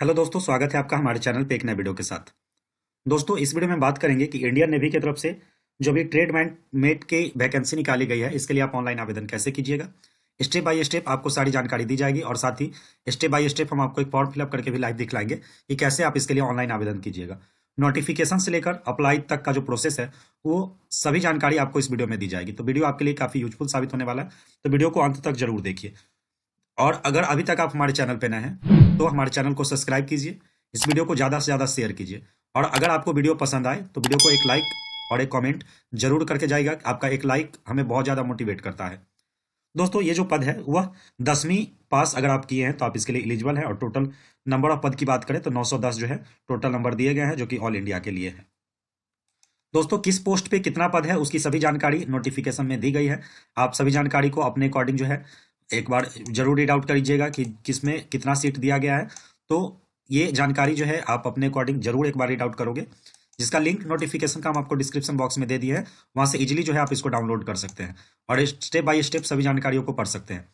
Hello दोस्तों, स्वागत है आपका हमारे चैनल पे एक नए वीडियो के साथ। दोस्तों, इस वीडियो में बात करेंगे कि इंडियन नेवी की तरफ से जो भी ट्रेडमैन मेट की वैकेंसी निकाली गई है, इसके लिए आप ऑनलाइन आवेदन कैसे कीजिएगा। स्टेप बाय स्टेप आपको सारी जानकारी दी जाएगी और साथ ही स्टेप बाय स्टेप हम आपको एक फॉर्म फिलअप करके भी लाइव दिखलाएंगे कि कैसे आप इसके लिए ऑनलाइन आवेदन कीजिएगा। नोटिफिकेशन से लेकर अप्लाई तक का जो प्रोसेस है, वो सभी जानकारी आपको इस वीडियो में दी जाएगी। तो वीडियो आपके लिए काफ़ी यूजफुल साबित होने वाला है, तो वीडियो को अंत तक जरूर देखिए। और अगर अभी तक आप हमारे चैनल पे नए हैं तो हमारे चैनल को सब्सक्राइब कीजिए, इस वीडियो को ज़्यादा से ज़्यादा शेयर कीजिए और अगर आपको वीडियो पसंद आए तो वीडियो को एक लाइक और एक कमेंट जरूर करके जाइएगा। आपका एक लाइक हमें बहुत ज़्यादा मोटिवेट करता है। दोस्तों, ये जो पद है वह 10वीं पास अगर आप किए हैं तो आप इसके लिए एलिजिबल हैं और टोटल नंबर ऑफ पद की बात करें तो 910 जो है टोटल नंबर दिए गए हैं, जो कि ऑल इंडिया के लिए है। दोस्तों, किस पोस्ट पे कितना पद है उसकी सभी जानकारी नोटिफिकेशन में दी गई है। आप सभी जानकारी को अपने अकॉर्डिंग जो है एक बार जरूर रीड आउट करिएगा कि किस में कितना सीट दिया गया है। तो ये जानकारी जो है आप अपने अकॉर्डिंग जरूर एक बार रीड आउट करोगे, जिसका लिंक नोटिफिकेशन का हम आपको डिस्क्रिप्शन बॉक्स में दे दिया है। वहां से इजीली जो है आप इसको डाउनलोड कर सकते हैं और स्टेप बाय स्टेप सभी जानकारियों को पढ़ सकते हैं।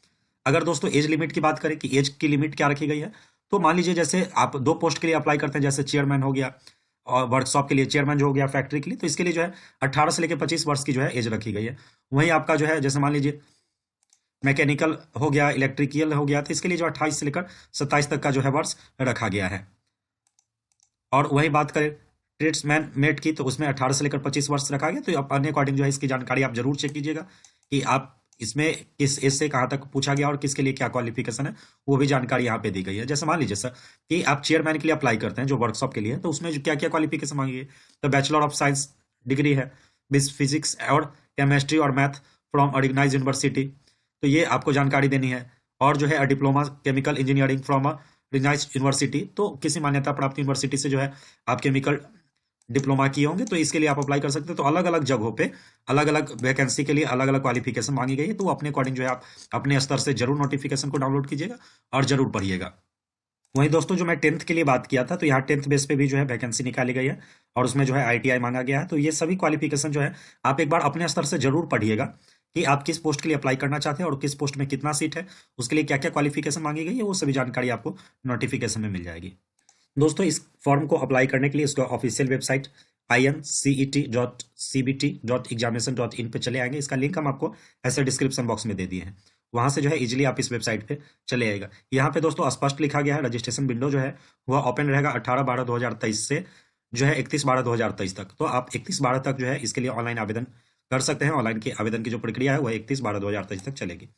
अगर दोस्तों एज लिमिट की बात करें कि एज की लिमिट क्या रखी गई है, तो मान लीजिए जैसे आप दो पोस्ट के लिए अप्लाई करते हैं, जैसे चेयरमैन हो गया और वर्कशॉप के लिए चेयरमैन जो हो गया फैक्ट्री के लिए, तो इसके लिए जो है 18 से लेकर 25 वर्ष की जो है एज रखी गई है। वहीं आपका जो है जैसे मान लीजिए मैकेनिकल हो गया, इलेक्ट्रिकल हो गया, तो इसके लिए जो 28 से लेकर 27 तक का जो है वर्ष रखा गया है। और वही बात करें ट्रेड्समैन मेट की, तो उसमें 18 से लेकर 25 वर्ष रखा गया। तो अपने अकॉर्डिंग जो है इसकी जानकारी आप जरूर चेक कीजिएगा कि आप इसमें किस एज से कहाँ तक पूछा गया और किसके लिए क्या क्वालिफिकेशन है, वो भी जानकारी यहाँ पे दी गई है। जैसे मान लीजिए सर कि आप चेयरमैन के लिए अप्लाई करते हैं जो वर्कशॉप के लिए है, तो उसमें क्या क्या क्वालिफिकेशन मांगी है, तो बैचलर ऑफ साइंस डिग्री है, फिजिक्स और केमिस्ट्री और मैथ फ्रॉम ऑर्गेनाइज यूनिवर्सिटी, तो ये आपको जानकारी देनी है। और जो है diploma chemical engineering from recognised university, तो किसी मान्यता प्राप्त यूनिवर्सिटी से जो है आप केमिकल डिप्लोमा किए होंगे, तो इसके लिए आप अप्लाई कर सकते हैं। तो अलग अलग जगहों पे अलग अलग वैकेंसी के लिए अलग अलग क्वालिफिकेशन मांगी गई है, तो अपने अकॉर्डिंग जो है आप अपने स्तर से जरूर नोटिफिकेशन को डाउनलोड कीजिएगा और जरूर पढ़िएगा। वहीं दोस्तों, जो मैं 10th के लिए बात किया था, तो यहाँ 10th बेस पे भी जो है वैकेंसी निकाली गई है और उसमें जो है ITI मांगा गया है। तो ये सभी क्वालिफिकेशन जो है आप एक बार अपने स्तर से जरूर पढ़िएगा कि आप किस पोस्ट के लिए अप्लाई करना चाहते हैं और किस पोस्ट में कितना सीट है, उसके लिए क्या क्या क्वालिफिकेशन मांगी गई है, वो सभी जानकारी आपको नोटिफिकेशन में मिल जाएगी। दोस्तों, इस फॉर्म को अप्लाई करने के लिए इसका ऑफिशियल वेबसाइट incet.cbt.examination.in पे चले आएंगे। इसका लिंक हम आपको ऐसे डिस्क्रिप्शन बॉक्स में दे दिए हैं, वहां से जो है इजीली आप इस वेबसाइट पे चले आएगा। यहाँ पे दोस्तों स्पष्ट लिखा गया है रजिस्ट्रेशन विंडो जो है वह ओपन रहेगा 18/12/2023 से जो है 31/12/2023 तक। तो आप 31/12 तक जो है इसके लिए ऑनलाइन आवेदन कर सकते हैं। ऑनलाइन की आवेदन की जो प्रक्रिया है वह 31/12/2023 तक चलेगी।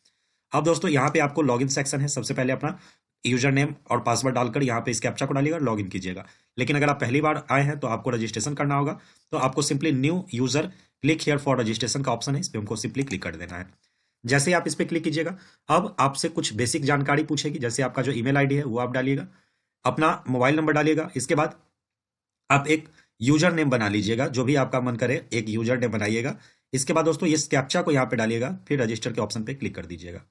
अब दोस्तों, यहाँ पे आपको लॉगिन सेक्शन है। सबसे पहले अपना यूजर नेम और पासवर्ड डालकर यहाँ पे इस कैप्चा को डालिएगा, लॉगिन कीजिएगा। लेकिन अगर आप पहली बार आए हैं तो आपको रजिस्ट्रेशन करना होगा, तो आपको simply new user click here for registration का ऑप्शन है, इस पर हमको सिंपली क्लिक कर देना है। जैसे ही आप इस पर क्लिक कीजिएगा, अब आपसे कुछ बेसिक जानकारी पूछेगी, जैसे आपका जो ईमेल आईडी है वो आप डालिएगा, अपना मोबाइल नंबर डालिएगा। इसके बाद आप एक यूजर नेम बना लीजिएगा, जो भी आपका मन करे एक यूजर नेम बनाइएगा। इसके बाद दोस्तों इस कैप्चा को यहाँ पे डालिएगा, फिर रजिस्टर के ऑप्शन पे क्लिक कर दीजिएगा।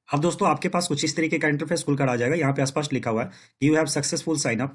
अब दोस्तों आपके पास कुछ इस तरीके का इंटरफेस खुल कर आ जाएगा। यहाँ पे स्पष्ट लिखा हुआ है कि you have successful sign up,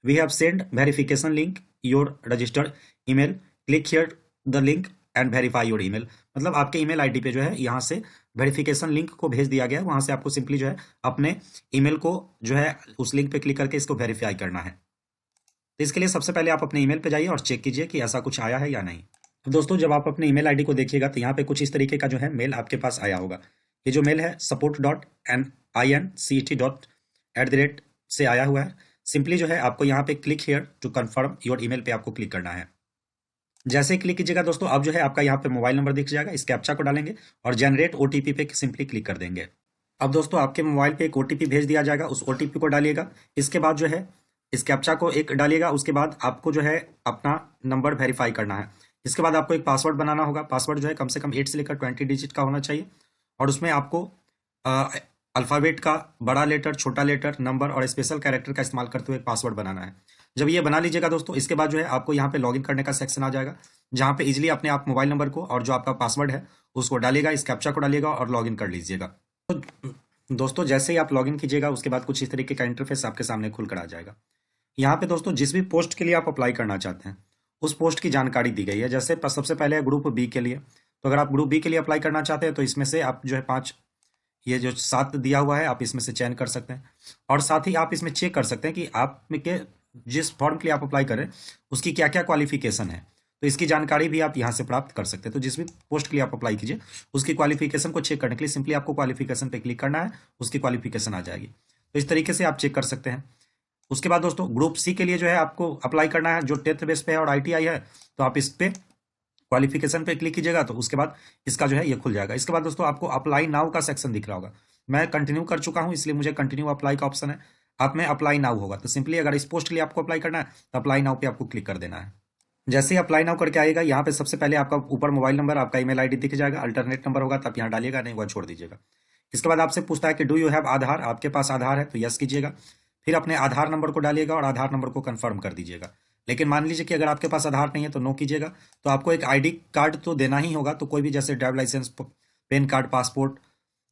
we have send verification link your registered email, click here the link and verify your email. मतलब आपके ईमेल आईडी पे जो है यहाँ से वेरिफिकेशन लिंक को भेज दिया गया है, वहां से आपको सिंपली जो है अपने ईमेल को जो है उस लिंक पे क्लिक करके इसको वेरीफाई करना है। तो इसके लिए सबसे पहले आप अपने ईमेल पे जाइए और चेक कीजिए कि ऐसा कुछ आया है या नहीं। तो दोस्तों, जब आप अपने ईमेल आईडी को देखिएगा तो यहाँ पे कुछ इस तरीके का जो है मेल आपके पास आया होगा। ये जो मेल है support.incet. से आया हुआ है। सिंपली जो है आपको यहाँ पे click here to confirm your email पे आपको क्लिक करना है। जैसे ही क्लिक कीजिएगा दोस्तों, अब जो है आपका यहाँ पे मोबाइल नंबर दिख जाएगा, इस कैप्चा को डालेंगे और जनरेट OTP पे सिंपली क्लिक कर देंगे। अब दोस्तों आपके मोबाइल पे एक OTP भेज दिया जाएगा, उस OTP को डालिएगा। इसके बाद जो है इस कैप्चा को एक डालिएगा, उसके बाद आपको जो है अपना नंबर वेरीफाई करना है। इसके बाद आपको एक पासवर्ड बनाना होगा। पासवर्ड जो है कम से कम 8 से लेकर 20 डिजिट का होना चाहिए और उसमें आपको अल्फ़ाबेट का बड़ा लेटर, छोटा लेटर, नंबर और स्पेशल कैरेक्टर का इस्तेमाल करते हुए एक पासवर्ड बनाना है। जब ये बना लीजिएगा दोस्तों, इसके बाद जो है आपको यहाँ पे लॉगिन करने का सेक्शन आ जाएगा, जहाँ पे इजीली अपने आप मोबाइल नंबर को और जो आपका पासवर्ड है उसको डालिएगा, इस कैप्चा को डालिएगा और लॉगिन कर लीजिएगा। तो दोस्तों जैसे ही आप लॉगिन कीजिएगा उसके बाद कुछ इस तरीके का इंटरफेस आपके सामने खुल कर आ जाएगा। यहाँ पे दोस्तों जिस भी पोस्ट के लिए आप अप्लाई करना चाहते हैं उस पोस्ट की जानकारी दी गई है। जैसे सबसे पहले है ग्रुप B के लिए, तो अगर आप ग्रुप B के लिए अप्लाई करना चाहते हैं तो इसमें से आप जो है 5 ये जो 7 दिया हुआ है आप इसमें से चयन कर सकते हैं, और साथ ही आप इसमें चेक कर सकते हैं कि आप में के जिस फॉर्म के लिए आप अप्लाई करें उसकी क्या क्या क्वालिफिकेशन है। तो इसकी जानकारी भी आप यहाँ से प्राप्त कर सकते हैं। तो जिस भी पोस्ट के लिए आप अप्लाई कीजिए उसकी क्वालिफिकेशन को चेक करने के लिए सिंपली आपको क्वालिफिकेशन पे क्लिक करना है, उसकी क्वालिफिकेशन आ जाएगी। तो इस तरीके से आप चेक कर सकते हैं। उसके बाद दोस्तों ग्रुप सी के लिए जो है आपको अप्लाई करना है, जो 10th बेस पे है और ITI है, तो आप इस पे क्वालिफिकेशन पे क्लिक कीजिएगा तो उसके बाद इसका जो है ये खुल जाएगा। इसके बाद दोस्तों आपको अप्लाई नाउ का सेक्शन दिख रहा होगा। मैं कंटिन्यू कर चुका हूं इसलिए मुझे कंटिन्यू अप्लाई का ऑप्शन है। आप में अप्लाई नाउ होगा तो सिंपली अगर इस पोस्ट के लिए आपको अप्लाई करना है तो अप्लाई नाउ पे आपको क्लिक कर देना है। जैसे ही अप्लाई नाउ करके आएगा यहाँ पे सबसे पहले आपका ऊपर मोबाइल नंबर, आपका ईमेल आईडी दिख जाएगा। अल्टरनेट नंबर होगा तो आप यहाँ डालिएगा, नहीं वह छोड़ दीजिएगा। इसके बाद आपसे पूछता है कि डू यू हैव आधार, आपके पास आधार है तो यस कीजिएगा। फिर अपने आधार नंबर को डालिएगा और आधार नंबर को कंफर्म कर दीजिएगा। लेकिन मान लीजिए कि अगर आपके पास आधार नहीं है तो नो कीजिएगा। तो आपको एक ID कार्ड तो देना ही होगा, तो कोई भी जैसे driver licence, PAN card, passport,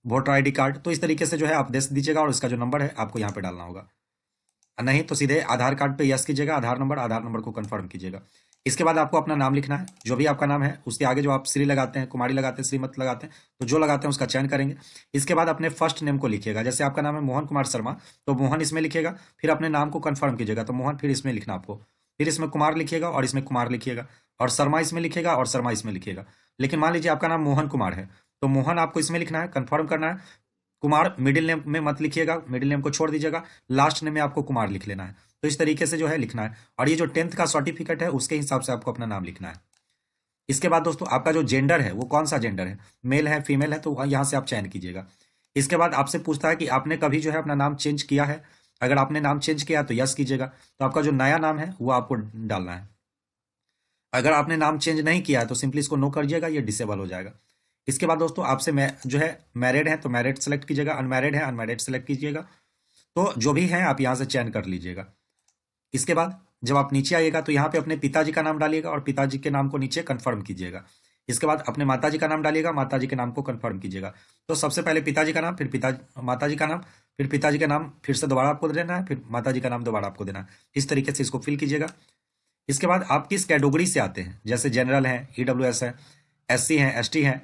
voter ID card, तो इस तरीके से जो है आप दे दीजिएगा और इसका जो नंबर है आपको यहाँ पे डालना होगा। नहीं तो सीधे आधार कार्ड पे यस कीजिएगा, आधार नंबर को कंफर्म कीजिएगा। इसके बाद आपको अपना नाम लिखना है, जो भी आपका नाम है उसके आगे जो आप श्री लगाते हैं, कुमारी लगाते हैं, श्रीमत लगाते हैं, तो जो लगाते हैं उसका चयन करेंगे। इसके बाद अपने फर्स्ट नेम को लिखिएगा। जैसे आपका नाम है मोहन कुमार शर्मा तो मोहन इसमें लिखिएगा। फिर अपने नाम को कंफर्म कीजिएगा तो मोहन फिर इसमें लिखना आपको। फिर इसमें कुमार लिखिएगा और इसमें कुमार लिखिएगा, और शर्मा इसमें लिखिएगा और शर्मा इसमें लिखिएगा। लेकिन मान लीजिए आपका नाम मोहन कुमार है तो मोहन आपको इसमें लिखना है, कंफर्म करना है। कुमार मिडिल नेम में मत लिखिएगा, मिडिल नेम को छोड़ दीजिएगा, लास्ट नेम में आपको कुमार लिख लेना है। तो इस तरीके से जो है लिखना है, और ये जो 10th का सर्टिफिकेट है उसके हिसाब से आपको अपना नाम लिखना है। इसके बाद दोस्तों आपका जो जेंडर है वो कौन सा जेंडर है, मेल है फीमेल है, तो यहाँ से आप चयन कीजिएगा। इसके बाद आपसे पूछता है कि आपने कभी जो है अपना नाम चेंज किया है। अगर आपने नाम चेंज किया तो यस कीजिएगा। तो आपका जो नया नाम है वो आपको डालना है। अगर आपने नाम चेंज नहीं किया है तो सिंपली इसको नो करिएगा, ये डिसेबल हो जाएगा। इसके बाद दोस्तों आपसे जो है मैरिड है तो मैरिड सेलेक्ट कीजिएगा, अनमैरिड है अनमैरिड सेलेक्ट कीजिएगा। तो जो भी है आप यहाँ से चयन कर लीजिएगा। इसके बाद जब आप नीचे आइएगा तो यहाँ पे अपने पिताजी का नाम डालिएगा और पिताजी के नाम को नीचे कंफर्म कीजिएगा। इसके बाद अपने माताजी का नाम डालिएगा, माताजी के नाम को कंफर्म कीजिएगा। तो सबसे पहले पिताजी का नाम, फिर माताजी का नाम, फिर पिताजी का नाम फिर से दोबारा आपको देना है, फिर माताजी का नाम दोबारा आपको देना है। इस तरीके से इसको फिल कीजिएगा। इसके बाद आप किस कैटेगरी से आते हैं, जैसे जनरल है, EWS है, SC है, ST है,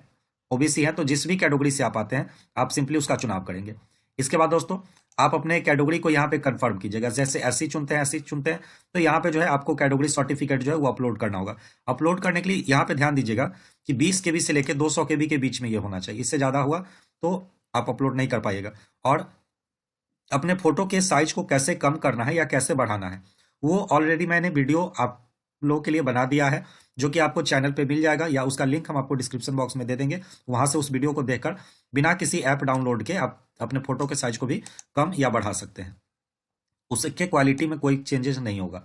OBC है, तो जिस भी कैटेगरी से आप आते हैं आप सिंपली उसका चुनाव करेंगे। इसके बाद दोस्तों आप अपने कैटेगरी को यहाँ पे कंफर्म कीजिएगा। जैसे SC चुनते हैं, SC चुनते हैं, तो यहाँ पे जो है आपको कैटेगरी सर्टिफिकेट जो है वो अपलोड करना होगा। अपलोड करने के लिए यहाँ पे ध्यान दीजिएगा कि 20 KB से लेकर 200 KB के बीच में ये होना चाहिए। इससे ज़्यादा हुआ तो आप अपलोड नहीं कर पाइएगा। और अपने फोटो के साइज को कैसे कम करना है या कैसे बढ़ाना है वो ऑलरेडी मैंने वीडियो आप लोगों के लिए बना दिया है, जो कि आपको चैनल पे मिल जाएगा, या उसका लिंक हम आपको डिस्क्रिप्शन बॉक्स में दे देंगे। वहां से उस वीडियो को देखकर बिना किसी ऐप डाउनलोड के आप अपने फोटो के साइज को भी कम या बढ़ा सकते हैं। उसके क्वालिटी में कोई चेंजेस नहीं होगा।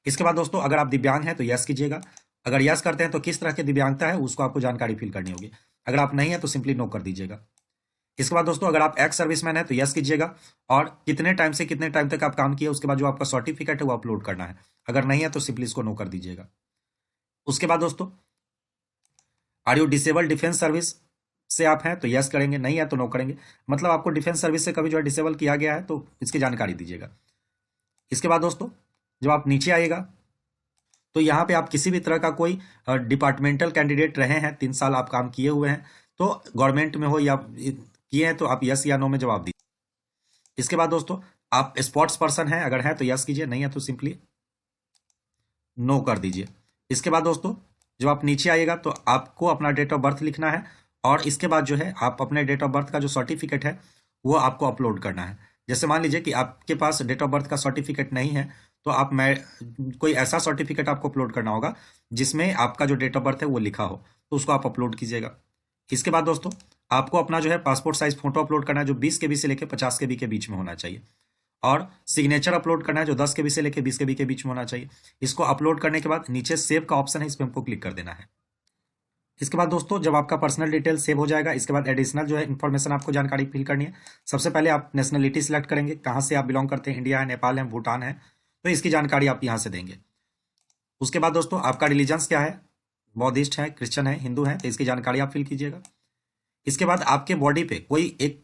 इसके बाद दोस्तों अगर आप दिव्यांग हैं तो यस कीजिएगा। अगर यस करते हैं तो किस तरह की दिव्यांगता है उसको आपको जानकारी फिल करनी होगी। अगर आप नहीं है तो सिंपली नो कर दीजिएगा। इसके बाद दोस्तों अगर आप एक्स सर्विसमैन है तो यस कीजिएगा, और कितने टाइम से कितने टाइम तक आप काम किए उसके बाद जो आपका सर्टिफिकेट है वो अपलोड करना है। अगर नहीं है तो सिंपली इसको नो कर दीजिएगा। उसके बाद दोस्तों are you disable defence service से आप हैं तो यस करेंगे, नहीं है तो नो करेंगे। मतलब आपको डिफेंस सर्विस से कभी जो है डिसेबल किया गया है तो इसकी जानकारी दीजिएगा। इसके बाद दोस्तों जब आप नीचे आइएगा तो यहाँ पे आप किसी भी तरह का कोई डिपार्टमेंटल कैंडिडेट रहे हैं, 3 साल आप काम किए हुए हैं, तो गवर्नमेंट में हो या किए हैं तो आप यस या नो में जवाब दीजिए। इसके बाद दोस्तों आप स्पोर्ट्स पर्सन हैं, अगर है तो यस कीजिए, नहीं है तो सिंपली नो कर दीजिए। इसके बाद दोस्तों जब आप नीचे आइएगा तो आपको अपना डेट ऑफ बर्थ लिखना है, और इसके बाद जो है आप अपने डेट ऑफ बर्थ का जो सर्टिफिकेट है वो आपको अपलोड करना है। जैसे मान लीजिए कि आपके पास डेट ऑफ बर्थ का सर्टिफिकेट नहीं है तो आप कोई ऐसा सर्टिफिकेट आपको अपलोड करना होगा जिसमें आपका जो डेट ऑफ बर्थ है वो लिखा हो, तो उसको आप अपलोड कीजिएगा। इसके बाद दोस्तों आपको अपना जो है पासपोर्ट साइज फोटो अपलोड करना है, जो 20 KB से लेकर 50 KB के बीच में होना चाहिए, और सिग्नेचर अपलोड करना है जो 10 KB से लेकर 20 KB के बीच में होना चाहिए। इसको अपलोड करने के बाद नीचे सेव का ऑप्शन है, इस पर हमको क्लिक कर देना है। इसके बाद दोस्तों जब आपका पर्सनल डिटेल सेव हो जाएगा, इसके बाद एडिशनल जो है इन्फॉर्मेशन आपको जानकारी फिल करनी है। सबसे पहले आप नेशनलिटी सिलेक्ट करेंगे, कहाँ से आप बिलोंग करते हैं, इंडिया है, नेपाल है, भूटान है, तो इसकी जानकारी आप यहाँ से देंगे। उसके बाद दोस्तों आपका रिलीजन्स क्या है, बौद्धिस्ट है, क्रिश्चियन है, हिंदू है, तो इसकी जानकारी आप फिल कीजिएगा। इसके बाद आपके बॉडी पे कोई एक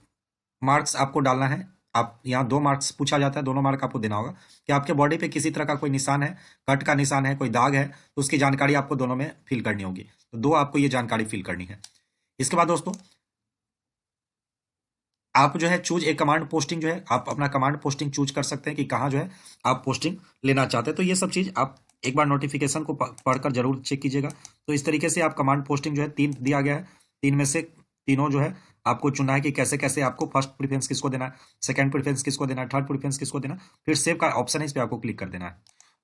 मार्क्स आपको डालना है। आप यहाँ 2 मार्क्स पूछा जाता है, दोनों मार्क आपको देना होगा कि आपके बॉडी पे किसी तरह का कोई निशान है, कट का निशान है, कोई दाग है, तो उसकी जानकारी आपको दोनों में फिल करनी होगी। तो 2 आपको ये जानकारी फिल करनी है। इसके बाद दोस्तों आप जो है चूज ए कमांड पोस्टिंग, जो है आप अपना कमांड पोस्टिंग चूज कर सकते हैं कि कहाँ जो है आप पोस्टिंग लेना चाहते हैं। तो ये सब चीज़ आप एक बार नोटिफिकेशन को पढ़कर जरूर चेक कीजिएगा। तो इस तरीके से आप कमांड पोस्टिंग जो है 3 दिया गया है, 3 में से तीनों जो है आपको चुनना है कि कैसे कैसे आपको फर्स्ट प्रेफरेंस किसको देना है, सेकंड प्रेफरेंस किसको देना है, थर्ड प्रेफरेंस किसको देना है, फिर सेव का ऑप्शन है, इस पर आपको क्लिक कर देना है।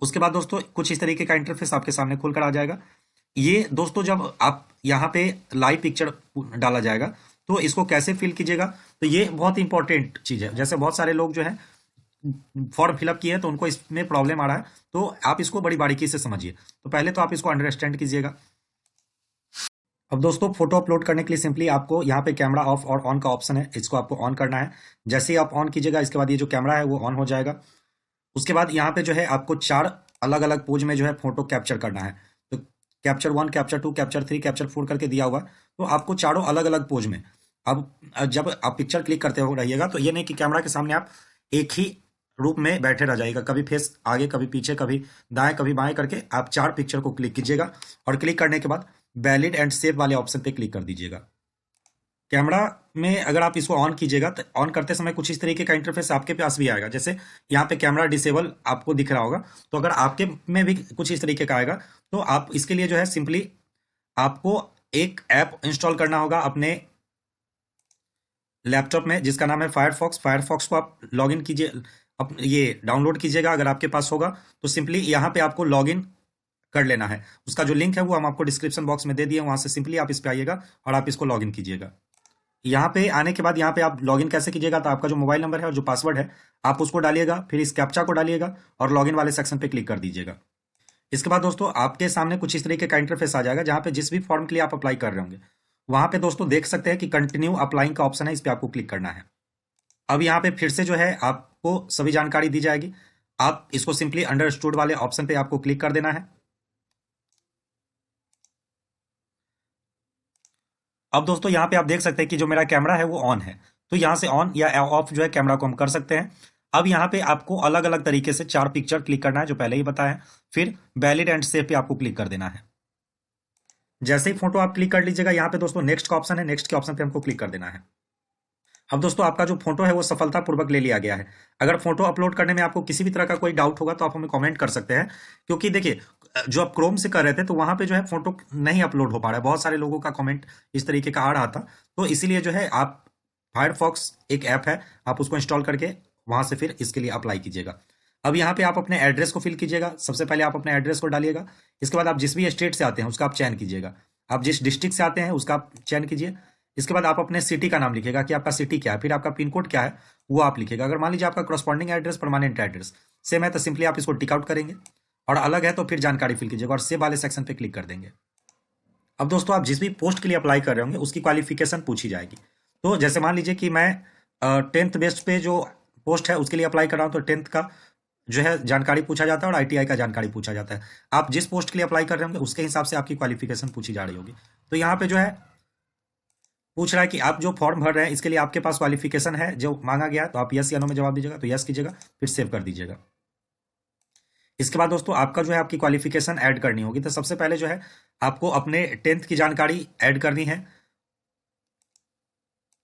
उसके बाद दोस्तों कुछ इस तरीके का इंटरफेस आपके सामने खुलकर आ जाएगा। ये दोस्तों जब आप यहाँ पे लाइव पिक्चर डाला जाएगा तो इसको कैसे फिल कीजिएगा, तो ये बहुत इंपॉर्टेंट चीज़ है। जैसे बहुत सारे लोग जो है फॉर्म फिलअप किए हैं तो उनको इसमें प्रॉब्लम आ रहा है, तो आप इसको बड़ी बारीकी से समझिए। तो पहले तो आप इसको अंडरस्टैंड कीजिएगा। अब दोस्तों फोटो अपलोड करने के लिए सिंपली आपको यहाँ पे कैमरा ऑफ और ऑन का ऑप्शन है, इसको आपको ऑन करना है। जैसे ही आप ऑन कीजिएगा इसके बाद ये जो कैमरा है वो ऑन हो जाएगा। उसके बाद यहाँ पे जो है आपको 4 अलग अलग पोज में जो है फोटो कैप्चर करना है। तो कैप्चर 1, कैप्चर 2, कैप्चर 3, कैप्चर 4 करके दिया हुआ, तो आपको चारों अलग अलग पोज में। अब जब आप पिक्चर क्लिक करते हो रहिएगा तो ये नहीं कि कैमरा के सामने आप एक ही रूप में बैठे रह जाइएगा, कभी फेस आगे, कभी पीछे, कभी दाएं, कभी बाएं करके आप 4 पिक्चर को क्लिक कीजिएगा। और क्लिक करने के बाद वैलिड एंड सेव वाले ऑप्शन पे क्लिक कर दीजिएगा। कैमरा में अगर आप इसको ऑन कीजिएगा तो ऑन करते समय कुछ इस तरीके का इंटरफेस आपके पास भी आएगा। जैसे यहाँ पे कैमरा डिसेबल आपको दिख रहा होगा, तो अगर आपके में भी कुछ इस तरीके का आएगा तो आप इसके लिए जो है सिंपली आपको एक ऐप इंस्टॉल करना होगा अपने लैपटॉप में, जिसका नाम है फायरफॉक्स। फायरफॉक्स को आप लॉगिन कीजिए, अब ये डाउनलोड कीजिएगा अगर आपके पास होगा तो सिंपली यहाँ पे आपको लॉगिन कर लेना है। उसका जो लिंक है वो हम आपको डिस्क्रिप्शन बॉक्स में दे दिए, वहां से सिंपली आप इस पे आइएगा और आप इसको लॉगिन कीजिएगा। यहाँ पे आने के बाद यहाँ पे आप लॉगिन कैसे कीजिएगा, तो आपका जो मोबाइल नंबर है और जो पासवर्ड है आप उसको डालिएगा, फिर इस कैप्चा को डालिएगा और लॉगिन वाले सेक्शन पे क्लिक कर दीजिएगा। इसके बाद दोस्तों आपके सामने कुछ इस तरीके का इंटरफेस आ जाएगा, जहाँ पे जिस भी फॉर्म के लिए आप अप्लाई कर रहे होंगे वहां पे दोस्तों देख सकते हैं कि कंटिन्यू अप्लाइंग का ऑप्शन है, इस पर आपको क्लिक करना है। अब यहाँ पे फिर से जो है आपको सभी जानकारी दी जाएगी, आप इसको सिंपली अंडरस्टूड वाले ऑप्शन पे आपको क्लिक कर देना है। अब दोस्तों यहाँ पे आप देख सकते हैं कि जो मेरा कैमरा है वो ऑन है, तो यहाँ से ऑन या ऑफ जो है कैमरा को हम कर सकते हैं। अब यहाँ पे आपको अलग अलग तरीके से 4 पिक्चर क्लिक करना है, जो पहले ही बताया है। फिर वैलिड एंड सेव पे आपको क्लिक कर देना है। जैसे ही फोटो आप क्लिक कर लीजिएगा, यहाँ पे दोस्तों नेक्स्ट का ऑप्शन है, नेक्स्ट के ऑप्शन पे हमको क्लिक कर देना है। अब दोस्तों आपका जो फोटो है वो सफलतापूर्वक ले लिया गया है। अगर फोटो अपलोड करने में आपको किसी भी तरह का कोई डाउट होगा तो आप हमें कमेंट कर सकते हैं, क्योंकि देखिए जो आप क्रोम से कर रहे थे तो वहां पे जो है फोटो नहीं अपलोड हो पा रहा है, बहुत सारे लोगों का कमेंट इस तरीके का आ रहा था। तो इसीलिए जो है आप फायरफॉक्स एक ऐप है, आप उसको इंस्टॉल करके वहां से फिर इसके लिए अप्लाई कीजिएगा। अब यहाँ पे आप अपने एड्रेस को फिल कीजिएगा। सबसे पहले आप अपने एड्रेस को डालिएगा। इसके बाद आप जिस भी स्टेट से आते हैं उसका आप चयन कीजिएगा, आप जिस डिस्ट्रिक्ट से आते हैं उसका आप चयन कीजिए। इसके बाद आप अपने सिटी का नाम लिखिएगा कि आपका सिटी क्या है, फिर आपका पिन कोड क्या है वो आप लिखिएगा। अगर मान लीजिए आपका corresponding address permanent address same है तो सिंपली आप इसको टिक आउट करेंगे, और अलग है तो फिर जानकारी फिल कीजिएगा और सेव वाले सेक्शन पे क्लिक कर देंगे। अब दोस्तों आप जिस भी पोस्ट के लिए अप्लाई कर रहे होंगे उसकी क्वालिफिकेशन पूछी जाएगी। तो जैसे मान लीजिए कि मैं 10th बेस्ड पे जो पोस्ट है उसके लिए अप्लाई कर रहा हूँ, तो 10th का जो है जानकारी पूछा जाता है और आईटीआई का जानकारी पूछा जाता है। आप जिस पोस्ट के लिए अप्लाई कर रहे होंगे उसके हिसाब से आपकी क्वालिफिकेशन पूछी जा रही होगी। तो यहाँ पे जो है पूछ रहा है कि आप जो फॉर्म भर रहे हैं इसके लिए आपके पास क्वालिफिकेशन है जो मांगा गया, तो आप यस या नो में जवाब दीजिएगा। तो यस कीजिएगा, फिर सेव कर दीजिएगा। इसके बाद दोस्तों आपका जो है आपकी क्वालिफिकेशन ऐड करनी होगी। तो सबसे पहले जो है आपको अपने 10th की जानकारी ऐड करनी है।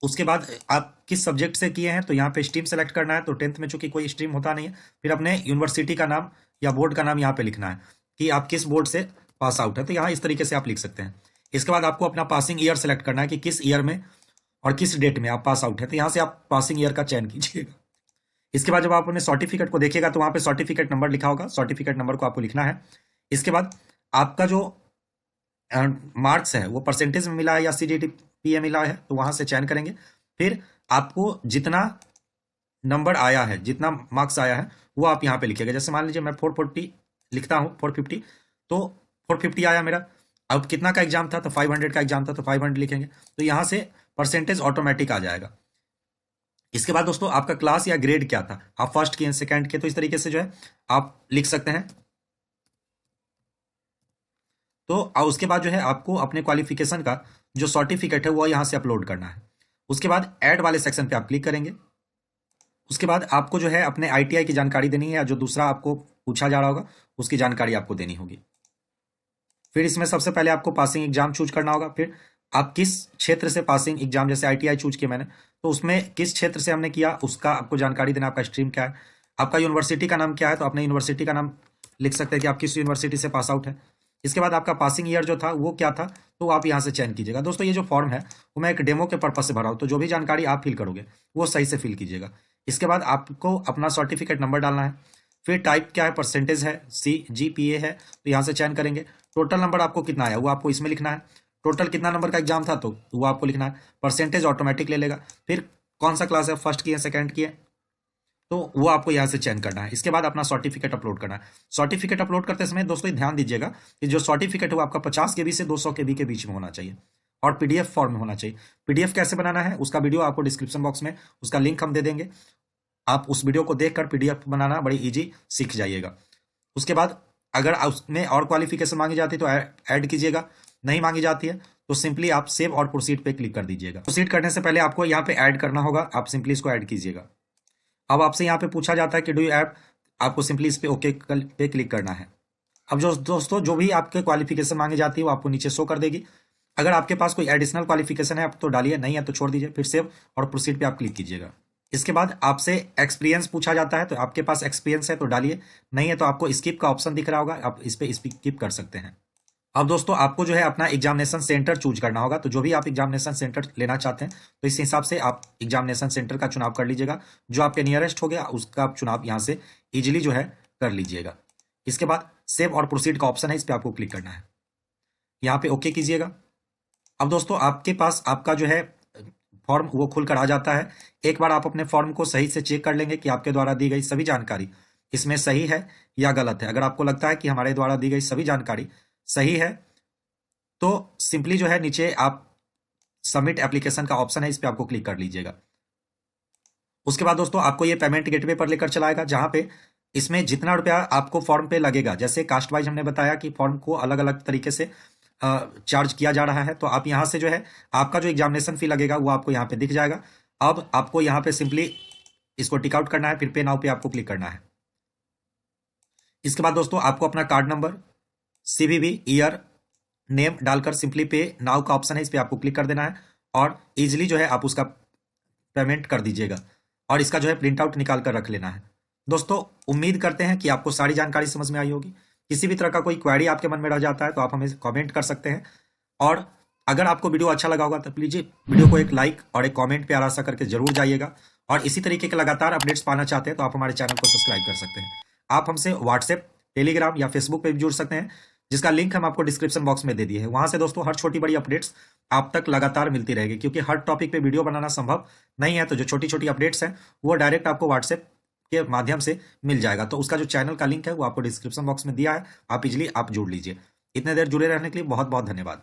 उसके बाद आप किस सब्जेक्ट से किए हैं तो यहाँ पे स्ट्रीम सेलेक्ट करना है, तो 10th में चूंकि कोई स्ट्रीम होता नहीं है। फिर अपने यूनिवर्सिटी का नाम या बोर्ड का नाम यहाँ पे लिखना है कि आप किस बोर्ड से पास आउट है, तो यहाँ इस तरीके से आप लिख सकते हैं। इसके बाद आपको अपना पासिंग ईयर सेलेक्ट करना है कि किस ईयर में और किस डेट में आप पास आउट है, तो यहाँ से आप पासिंग ईयर का चयन कीजिएगा। इसके बाद जब आप अपने सर्टिफिकेट को देखिएगा तो वहाँ पे सर्टिफिकेट नंबर लिखा होगा, सर्टिफिकेट नंबर को आपको लिखना है। इसके बाद आपका जो मार्क्स है वो परसेंटेज में मिला है या सीजीपीए मिला है, तो वहां से चयन करेंगे। फिर आपको जितना नंबर आया है, जितना मार्क्स आया है वो आप यहाँ पे लिखिएगा। जैसे मान लीजिए मैं 440 लिखता हूँ, 450, तो 450 आया मेरा। अब कितना का एग्जाम था, तो 500 का एग्जाम था, तो 500 लिखेंगे। तो यहाँ से परसेंटेज ऑटोमेटिक आ जाएगा। इसके बाद दोस्तों आपका क्लास या ग्रेड क्या था, आप फर्स्ट के सेकंड के, तो इस तरीके से जो है आप लिख सकते हैं। तो उसके बाद जो है आपको अपने क्वालिफिकेशन का जो सर्टिफिकेट है वो यहाँ से अपलोड करना है। उसके बाद ऐड वाले सेक्शन पे आप क्लिक करेंगे। उसके बाद आपको जो है अपने आईटीआई की जानकारी देनी है, या जो दूसरा आपको पूछा जा रहा होगा उसकी जानकारी आपको देनी होगी। फिर इसमें सबसे पहले आपको पासिंग एग्जाम चूज करना होगा। फिर आप किस क्षेत्र से पासिंग एग्जाम, जैसे आईटीआई चूज किया मैंने, तो उसमें किस क्षेत्र से हमने किया उसका आपको जानकारी देना, आपका स्ट्रीम क्या है, आपका यूनिवर्सिटी का नाम क्या है, तो अपने यूनिवर्सिटी का नाम लिख सकते हैं कि आप किस यूनिवर्सिटी से पास आउट है। इसके बाद आपका पासिंग ईयर जो था वो क्या था, तो आप यहाँ से चयन कीजिएगा। दोस्तों ये जो फॉर्म है वो मैं एक डेमो के पर्पज से भरा हूँ, तो जो भी जानकारी आप फिल करोगे वो सही से फिल कीजिएगा। इसके बाद आपको अपना सर्टिफिकेट नंबर डालना है, फिर टाइप क्या है, परसेंटेज है, CGPA है, तो यहाँ से चयन करेंगे। टोटल नंबर आपको कितना आया वो आपको इसमें लिखना है, टोटल कितना नंबर का एग्जाम था तो वो आपको लिखना है। परसेंटेज ऑटोमेटिक ले लेगा। फिर कौन सा क्लास है, फर्स्ट की है, सेकंड की है, तो वो आपको यहाँ से चयन करना है। इसके बाद अपना सर्टिफिकेट अपलोड करना है। सर्टिफिकेट अपलोड करते समय दोस्तों ध्यान दीजिएगा कि जो सर्टिफिकेट है वो आपका 50 KB से 200 KB के बीच में होना चाहिए और PDF फॉर्म में होना चाहिए। PDF कैसे बनाना है उसका वीडियो आपको डिस्क्रिप्शन बॉक्स में उसका लिंक हम दे देंगे, आप उस वीडियो को देखकर PDF बनाना बड़ी ईजी सीख जाइएगा। उसके बाद अगर उसमें और क्वालिफिकेशन मांगी जाती है तो ऐड कीजिएगा, नहीं मांगी जाती है तो सिंपली आप सेव और प्रोसीड पे क्लिक कर दीजिएगा। प्रोसीड करने से पहले आपको यहाँ पे ऐड करना होगा, आप सिंपली इसको ऐड कीजिएगा। अब आपसे यहाँ पे पूछा जाता है कि डू यू ऐप, आपको सिंपली इस पे ओके पे क्लिक करना है। अब जो दोस्तों जो भी आपके क्वालिफिकेशन मांगी जाती है वो आपको नीचे शो कर देगी। अगर आपके पास कोई एडिशनल क्वालिफिकेशन है आप तो डालिए, नहीं है तो छोड़ दीजिए। फिर सेव और प्रोसीड पे आप क्लिक कीजिएगा। इसके बाद आपसे एक्सपीरियंस पूछा जाता है, तो आपके पास एक्सपीरियंस है तो डालिए, नहीं है तो आपको स्किप का ऑप्शन दिख रहा होगा, आप इस पे स्किप कर सकते हैं। अब दोस्तों आपको जो है अपना एग्जामिनेशन सेंटर चूज करना होगा, तो जो भी आप एग्जामिनेशन सेंटर लेना चाहते हैं तो इस हिसाब से आप एग्जामिनेशन सेंटर का चुनाव कर लीजिएगा। जो आपके नियरेस्ट हो गया उसका आप चुनाव यहाँ से इजीली जो है कर लीजिएगा। इसके बाद सेव और प्रोसीड का ऑप्शन है, इस पर आपको क्लिक करना है, यहाँ पे ओके कीजिएगा। अब दोस्तों आपके पास आपका जो है फॉर्म वो खुल कर आ जाता है। एक बार आप अपने फॉर्म को सही से चेक कर लेंगे कि आपके द्वारा दी गई सभी जानकारी इसमें सही है या गलत है। अगर आपको लगता है कि हमारे द्वारा दी गई सभी जानकारी सही है तो सिंपली जो है नीचे आप सबमिट एप्लीकेशन का ऑप्शन है, इस पर आपको क्लिक कर लीजिएगा। उसके बाद दोस्तों आपको ये पेमेंट गेटवे पर लेकर चलाएगा, जहां पे इसमें जितना रुपया आपको फॉर्म पे लगेगा, जैसे कास्ट वाइज हमने बताया कि फॉर्म को अलग अलग तरीके से चार्ज किया जा रहा है, तो आप यहाँ से जो है आपका जो एग्जामिनेशन फी लगेगा वो आपको यहाँ पे दिख जाएगा। अब आपको यहाँ पे सिंपली इसको टिक आउट करना है, फिर पे नाउ पे आपको क्लिक करना है। इसके बाद दोस्तों आपको अपना card number, CVV, year, name डालकर सिंपली पे नाउ का ऑप्शन है, इस पर आपको क्लिक कर देना है और इजिली जो है आप उसका पेमेंट कर दीजिएगा और इसका जो है प्रिंट आउट निकाल कर रख लेना है। दोस्तों उम्मीद करते हैं कि आपको सारी जानकारी समझ में आई होगी। किसी भी तरह का कोई क्वेरी आपके मन में रह जाता है तो आप हमें कमेंट कर सकते हैं, और अगर आपको वीडियो अच्छा लगा होगा तो प्लीज वीडियो को एक लाइक और एक कमेंट प्यारा सा करके जरूर जाइएगा। और इसी तरीके के लगातार अपडेट्स पाना चाहते हैं तो आप हमारे चैनल को सब्सक्राइब कर सकते हैं। आप हमसे व्हाट्सएप, टेलीग्राम या फेसबुक पे भी जुड़ सकते हैं, जिसका लिंक हम आपको डिस्क्रिप्शन बॉक्स में दे दिए है। वहां से दोस्तों हर छोटी बड़ी अपडेट्स आप तक लगातार मिलती रहेगी, क्योंकि हर टॉपिक पे वीडियो बनाना संभव नहीं है, तो जो छोटी छोटी अपडेट्स हैं वो डायरेक्ट आपको व्हाट्सएप के माध्यम से मिल जाएगा। तो उसका जो चैनल का लिंक है वो आपको डिस्क्रिप्शन बॉक्स में दिया है, आप इजिली आप जुड़ लीजिए। इतने देर जुड़े रहने के लिए बहुत बहुत धन्यवाद।